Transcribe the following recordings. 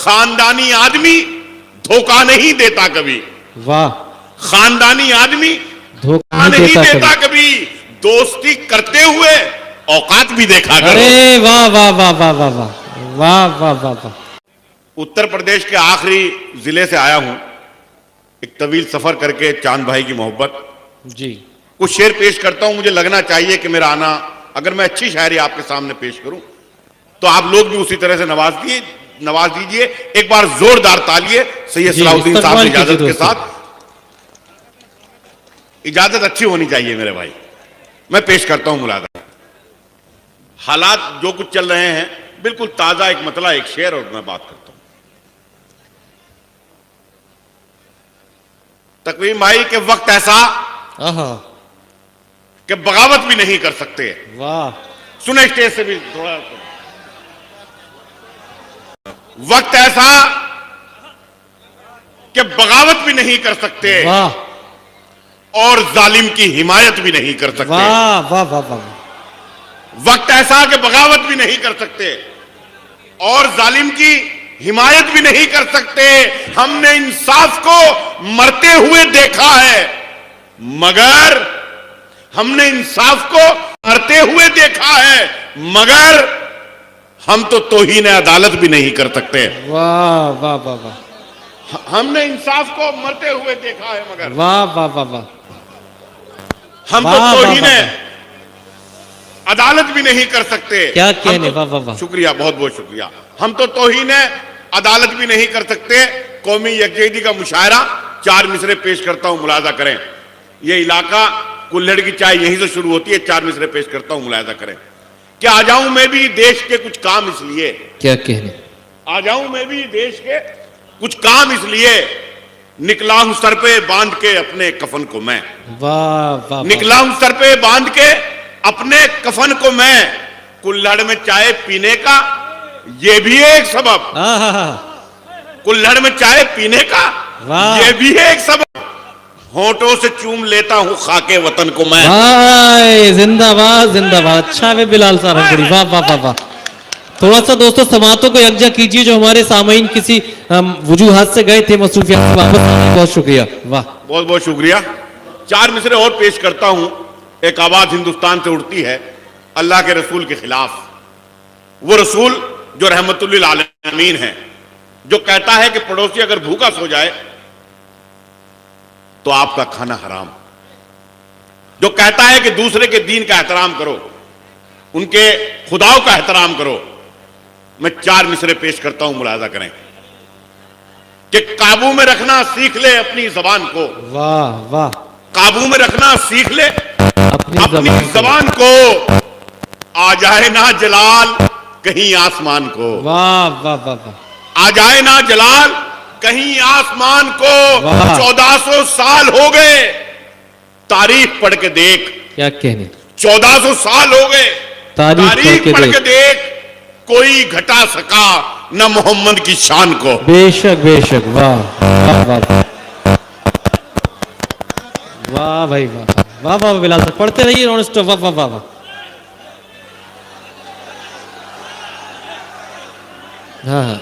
खानदानी आदमी धोखा नहीं देता कभी। वाह। खानदानी आदमी धोखा नहीं देता कभी, दोस्ती करते हुए औकात भी देखा करो। अरे वाह वाह वाह वाह वाह वाह वाह वाह वाह वाह। उत्तर प्रदेश के आखिरी जिले से आया हूं, एक तवील सफर करके चांद भाई की मोहब्बत। जी कुछ शेर पेश करता हूं, मुझे लगना चाहिए कि मेरा आना, अगर मैं अच्छी शायरी आपके सामने पेश करूं तो आप लोग भी उसी तरह से नवाज दीजिए। एक बार जोरदार तालिए सैयद सलाहुद्दीन साहब की इजाजत के साथ। इजाजत अच्छी होनी चाहिए मेरे भाई। मैं पेश करता हूं मुलादा। हालात जो कुछ चल रहे हैं, बिल्कुल ताजा एक मतला, एक शेर, और मैं बात करता हूं। तकवीम भाई के वक्त ऐसा कि बगावत भी नहीं कर सकते। वाह। सुने स्टेज से भी थोड़ा। वक्त ऐसा कि बगावत भी नहीं कर सकते। वाह। और जालिम की हिमायत भी नहीं कर सकते। वाह वाह वाह वाह। वक्त ऐसा कि बगावत भी नहीं कर सकते और जालिम की हिमायत भी नहीं कर सकते। हमने इंसाफ को मरते हुए देखा है, मगर हमने इंसाफ को मरते हुए देखा है, मगर हम तो तौहीन अदालत भी नहीं कर सकते। वाह वाह वाह वाह। हमने इंसाफ को मरते हुए देखा है, मगर वाह वाह वाह वाह। हम तो तौहीन अदालत भी नहीं कर सकते। क्या कहने। वाह वाह वाह। शुक्रिया, बहुत बहुत शुक्रिया। हम तो तौहीन अदालत भी नहीं कर सकते। कौमी यकजहती का मुशायरा, 4 मिसरे पेश करता हूं, मुलाजा करें। यह इलाका कुल्हड़ की चाय यहीं से शुरू होती है। 4 मिसरे पेश करता हूं, मुलाजा करें। कि आ जाऊं मैं भी देश के कुछ काम इसलिए। क्या कहने। आ जाऊं मैं भी देश के कुछ काम इसलिए, निकला हूं सर पे बांध के अपने कफन को मैं। वाह वाह। निकला हूं सर पे बांध के अपने कफन को मैं। कुल्हड़ में चाय पीने का ये भी है एक सबब। कुल्हड़ में चाय पीने का ये भी है एक सबब। होंठों से चूम लेता हूं खाके वतन को मैं। जिंदाबाद जिंदाबाद। अच्छा वे बिलाल सारंगपुरी। वाह वाह वाह वाह। थोड़ा सा दोस्तों समातों को यकजा कीजिए, जो हमारे सामईन किसी वजूहात से गए थे मसरूफियात से वापस। बहुत शुक्रिया। वाह, बहुत बहुत शुक्रिया। 4 मिसरे और पेश करता हूं। एक आवाज हिंदुस्तान से उठती है अल्लाह के रसूल के खिलाफ। वो रसूल जो रहमतुल लिल आलमीन है, जो कहता है कि पड़ोसी अगर भूखा सो जाए तो आपका खाना हराम। जो कहता है कि दूसरे के दीन का एहतराम करो, उनके खुदाओं का एहतराम करो। मैं 4 मिसरे पेश करता हूं, मुलाजा करें। कि काबू में रखना सीख ले अपनी जबान को। वाह वाह। काबू में रखना सीख ले अपनी जबान को। आ जाए ना जलाल कहीं आसमान को। वाह वाह वाह वाह। आ जाए ना जलाल कहीं आसमान को। 1400 साल हो गए, तारीख पढ़ के देख। क्या कहने। 1400 साल हो गए, तारीख पढ़ के देख। कोई घटा सका न मोहम्मद की शान को। बेशक बेशक। वाह वाह वाह वाह भाई वाह वाह वाह। बिलाल साहब पढ़ते रहिए नॉन स्टॉप। वाह वाह वाह वाह। हाँ,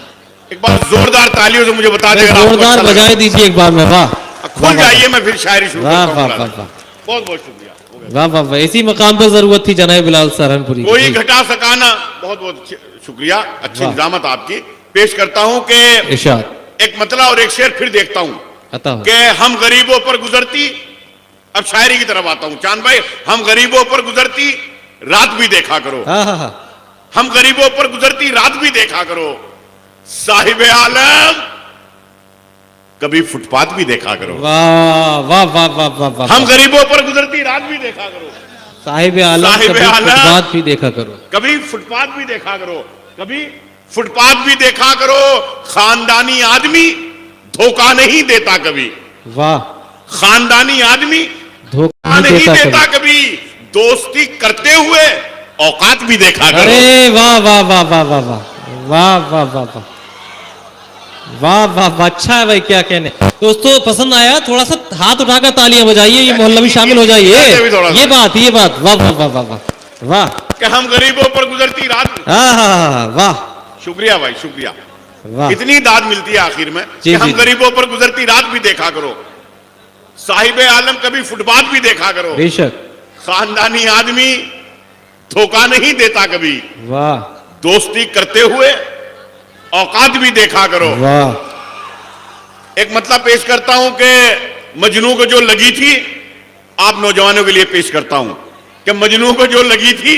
एक बार जोरदार तालियों से मुझे बता देगा। जोरदार बजाए दीजिए एक बार में। वाह, खुल जाइए, मैं फिर शायरी शुरू करता हूं। वाह वाह वाह। बहुत बहुत शुक्रिया। वाह वाह वाह। इसी मकाम पर जरूरत थी जनाब बिलाल सारंगपुरी। कोई घटा सकाना। बहुत बहुत शुक्रिया, अच्छी निजामत आपकी। पेश करता हूं कि एक मतला और एक शेर फिर देखता हूं कि हम गरीबों पर गुजरती। अब शायरी की तरफ आता हूं। चांद भाई, हम गरीबों पर गुजरती रात भी देखा करो। हम गरीबों पर गुजरती रात भी देखा करो। साहिब आलम कभी फुटपाथ भी देखा करो। वाह वाह वाह वाह वाह। हम गरीबों पर गुजरती रात भी देखा करो। साहिब आलम कभी फुटपाथ भी देखा करो। कभी फुटपाथ भी देखा करो। कभी फुटपाथ भी देखा करो। खानदानी आदमी धोखा नहीं देता कभी। वाह। खानदानी आदमी धोखा नहीं देता कभी। दोस्ती करते हुए औकात भी देखा करो। अरे वाह वाह वाह वाह वाह वाह वाह वाह वाह वाह वाह वाह वाह। अच्छा है भाई, क्या कहने। दोस्तों पसंद आया? थोड़ा सा हाथ उठाकर तालियां बजाइए, ये मोहल्ला भी शामिल हो जाइए। ये बात वाह वाह वाह वाह वाह वाह। कि हम गरीबों पर गुजरती रात। वाह। शुक्रिया भाई, शुक्रिया। वाह। इतनी दाद मिलती है आखिर में जी, कि हम जी, जी। गरीबों पर गुजरती रात भी देखा करो, साहिब आलम कभी फुटपाथ भी देखा करो, बेशक। खानदानी आदमी धोखा नहीं देता कभी, वाह दोस्ती करते हुए औकात भी देखा करो। वाह। एक मतलब पेश करता हूं कि मजनू को जो लगी थी, आप नौजवानों के लिए पेश करता हूं कि मजनू को जो लगी थी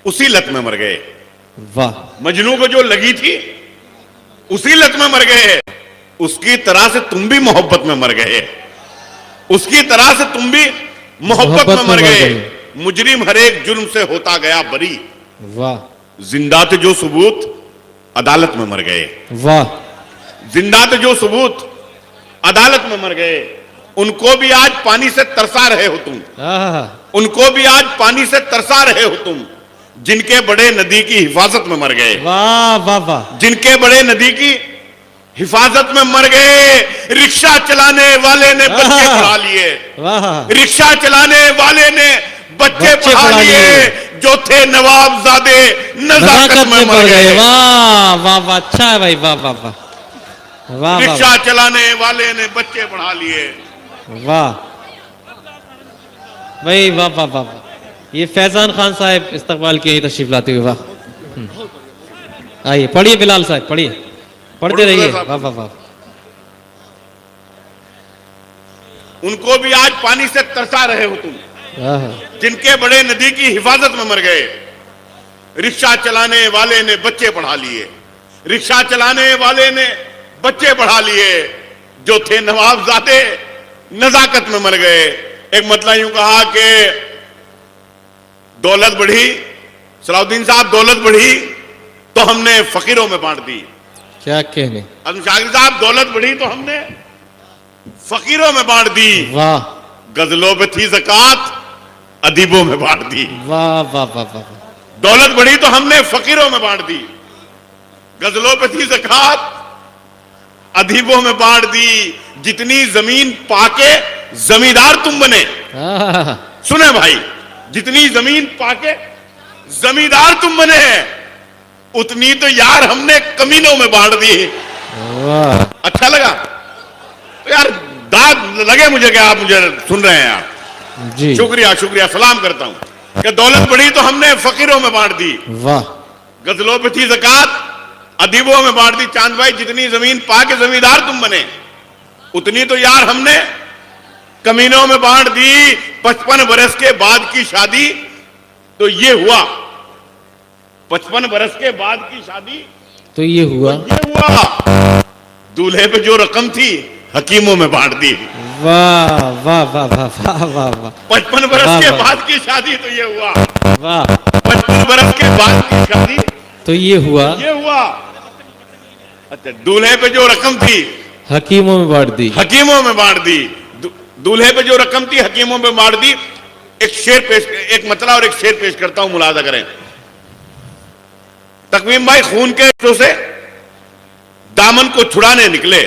उसी लत में मर गए। वाह। मजनू को जो लगी थी उसी लत में मर गए। उसकी तरह से तुम भी मोहब्बत में मर गए, उसकी तरह से तुम भी मोहब्बत में मर गए। मुजरिम हर एक जुर्म से होता गया बरी, वाह। जिंदा थे जो सबूत अदालत में मर गए। वाह। जिंदा थे जो सबूत अदालत में मर गए। उनको भी आज पानी से तरसा रहे हो तुम, उनको भी आज पानी से तरसा रहे हो तुम, जिनके बड़े नदी की हिफाजत में मर गए। वाह वाह वाह। जिनके बड़े नदी की हिफाजत में मर गए। रिक्शा चलाने वाले ने बच्चे पढ़ा लिए, वाह। रिक्शा चलाने वाले ने बच्चे पढ़ा लिए, जो थे नवाबजादे नजाकत में मर गए। वाह वाह वाह। अच्छा है भाई, वाह वाह वाह। वाह रिक्शा चलाने वाले ने बच्चे पढ़ा लिए। वाह भाई, वाह वाह वाह। ये फैजान खान साहब इस्तकबाल की तशरीफ लाते हुए, वाह। आइए पढ़िए बिलाल साहब, पढ़िए, पढ़ते रहिए। वाह वाह वाह। उनको भी आज पानी से तरसा रहे हो तुम, जिनके बड़े नदी की हिफाजत में मर गए। रिक्शा चलाने वाले ने बच्चे पढ़ा लिए, रिक्शा चलाने वाले ने बच्चे पढ़ा लिए, जो थे नवाबजादे नजाकत में मर गए। एक मतलब यूं कहा कि दौलत बढ़ी, सलाउद्दीन साहब, दौलत बढ़ी तो हमने फकीरों में बांट दी। क्या कहने। शाकिर साहब, दौलत बढ़ी तो हमने फकीरों में बांट दी। वाह। गजलों पे थी ज़कात, अदीबों में बांट दी। वाह वाह वाह वाह। दौलत बढ़ी तो हमने फकीरों में बांट दी, गजलों पे थी ज़कात, अदीबों में बांट दी। जितनी जमीन पाके जमींदार तुम बने, सुने भाई, जितनी जमीन पाके जमींदार तुम बने, उतनी तो यार हमने कमीनों में बांट दी। अच्छा लगा तो यार, दाद लगे मुझे कि आप मुझे सुन रहे हैं यार जी। शुक्रिया शुक्रिया, सलाम करता हूं कि दौलत बढ़ी तो हमने फकीरों में बांट दी। वाह। गजलों पे थी ज़कात, अदीबों में बांट दी। चांद भाई, जितनी जमीन पाके जमींदार तुम बने, उतनी तो यार हमने कमीनों में बांट दी। 55 बरस के बाद की शादी तो ये हुआ, 55 बरस के बाद की शादी तो ये हुआ, दूल्हे पे जो रकम थी हकीमों में बांट दी। वाह वाह वाह वाह वाह वाह वाह। 55 बरस के बाद की शादी तो ये हुआ। वाह। 55 बरस के बाद की शादी तो ये हुआ, ये हुआ। अच्छा, दूल्हे पे जो रकम थी हकीमों में बांट दी, हकीमों में बांट दी। दूल्हे पे जो रकम थी हकीमों में बांट दी। एक शेर पेश, एक मतला और एक शेर पेश करता हूं, मुलाजा करें। तकवीम भाई, खून के रिश्तों से दामन को छुड़ाने निकले।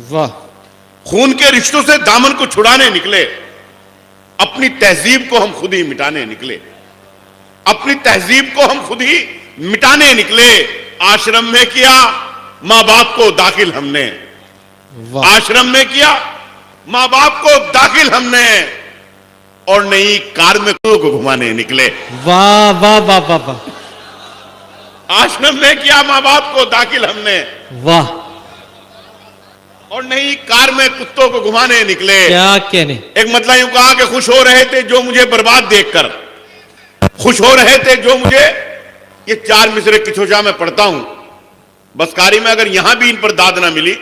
वाह। खून के रिश्तों से दामन को छुड़ाने निकले, अपनी तहजीब को हम खुद ही मिटाने निकले, अपनी तहजीब को हम खुद ही मिटाने निकले। आश्रम में किया माँ बाप को दाखिल हमने, आश्रम में किया माँ बाप को दाखिल हमने, और नई कार में को घुमाने निकले। वाह वाह वाह वाह वाह। आश्रम में किया माँ बाप को दाखिल हमने, वाह, और नई कार में कुत्तों को घुमाने निकले। क्या कहने। एक मतलब यूं कहा कि खुश हो रहे थे जो मुझे बर्बाद देखकर, खुश हो रहे थे जो मुझे, ये 4 मिसरे किछोशा में पढ़ता हूं, बस कारी में अगर यहां भी इन पर दाद ना मिली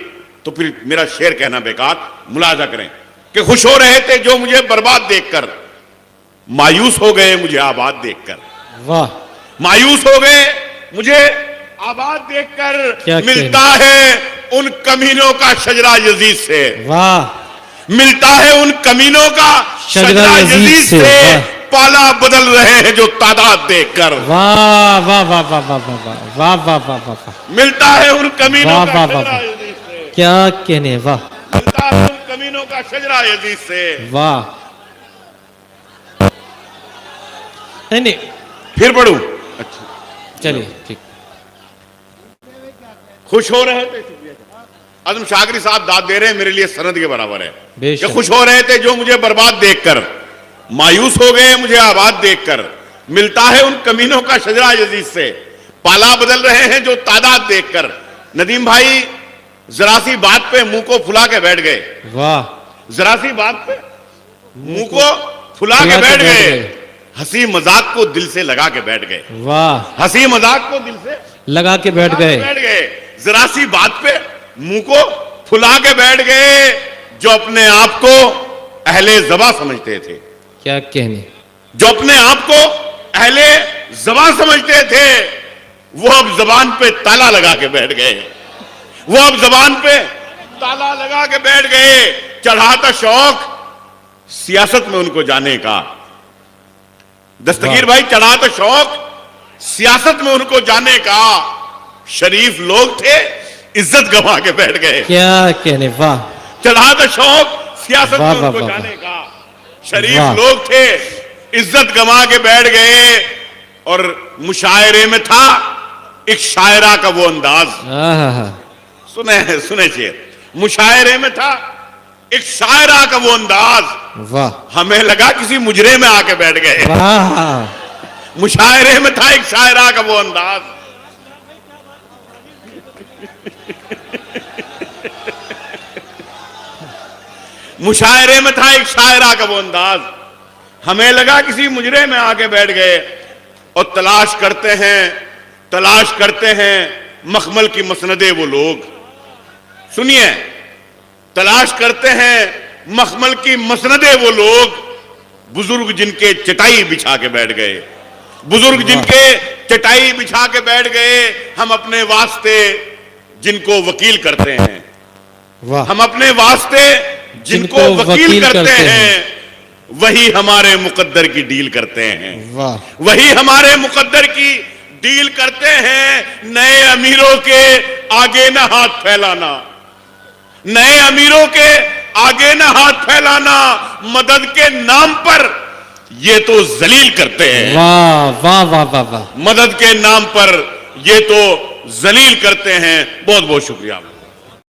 तो फिर मेरा शेर कहना बेकार। मुलाजा करें कि खुश हो रहे थे जो मुझे बर्बाद देखकर, मायूस हो गए मुझे आबाद देखकर। वाह। मायूस हो गए मुझे आबाद देखकर। मिलता है उन कमीनों का शजरा यजीद से, वाह, मिलता है उन कमीनों का शजरा यजीद से, पाला बदल रहे हैं जो तादाद देखकर। वाह वाह वाह वाह वाह वाह वाह वाह वाह वाह। मिलता है उन कमीनों का शजरा यजीद से, क्या कहने। वाह। मिलता है उन कमीनों का शजरा यजीद से। वाह। नहीं, फिर पढ़ूं? अच्छा चलिए ठीक। खुश हो रहे थे, आजम शागरी साहब दाद दे रहे हैं, मेरे लिए सनद के बराबर है बेशक। कि खुश हो रहे थे जो मुझे बर्बाद देखकर, मायूस हो गए मुझे आबाद देखकर, मिलता है उन कमीनों का शजरा यजीद से, पाला बदल रहे हैं जो तादाद देखकर। नदीम भाई जरा सी बात पे मुंह को फुला के बैठ गए, वाह, जरा सी बात पे मुंह को फुला के बैठ गए, हंसी मजाक को दिल से लगा के बैठ गए, वाह, हंसी मजाक को दिल से लगा के बैठ गए, जरा सी बात पे मुंह को फुला के बैठ गए, जो अपने आप को अहले ज़बा समझते थे। क्या कहने, जो अपने आप को अहले ज़बा समझते थे, वो अब जबान पे ताला लगा के बैठ गए, वो अब जबान पे ताला लगा के बैठ गए। चढ़ा था शौक सियासत में उनको जाने का, दस्तगीर भाई चढ़ा था शौक सियासत में उनको जाने का, शरीफ लोग थे इज्जत गंवा के बैठ गए। क्या कहने, वाह, चढ़ा था शौक सियासत वाह, में वाह, उनको वाह, जाने का, शरीफ वाह। लोग थे इज्जत गंवा के बैठ गए। और मुशायरे में था एक शायरा का वो अंदाज, आहा, सुने सुने शेर, मुशायरे में था एक शायरा का वो अंदाज, वाह, हमें लगा किसी मुजरे में आके बैठ गए। वाह, मुशायरे में था एक शायरा का वो अंदाज, मुशायरे में था एक शायरा का वो अंदाज, हमें लगा किसी मुजरे में आके बैठ गए। और तलाश करते हैं मखमल की मसनदे वो लोग, सुनिए, तलाश करते हैं मखमल की मसनदे वो लोग, बुजुर्ग जिनके चटाई बिछा के बैठ गए, बुजुर्ग जिनके चटाई बिछा के बैठ गए। हम अपने वास्ते जिनको वकील करते हैं, वाह, हम अपने वास्ते जिनको वकील करते हैं, वही हमारे मुकद्दर की डील करते हैं, वाह, वही हमारे मुकद्दर की डील करते हैं। नए अमीरों के आगे ना हाथ फैलाना, नए अमीरों के आगे ना हाथ फैलाना, मदद के नाम पर ये तो जलील करते हैं, वाह, वाह, वाह, वाह, वाह, मदद के नाम पर ये तो जलील करते हैं। बहुत बहुत शुक्रिया।